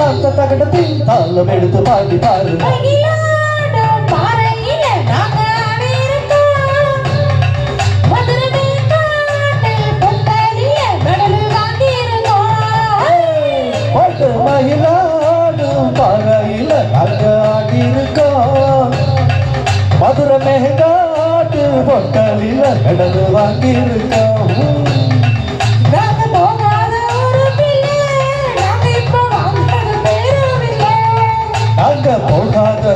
தாத்த தகடத்தில் தாளம் எடுத்து பாடி பாரு. மயிலாடும் பாறையில நாங்க ஆடி இருக்கோம். மதுரை மேகாட்டு பொட்டலில மெடல் வாங்கி இருக்கோம். நாங்க போகாத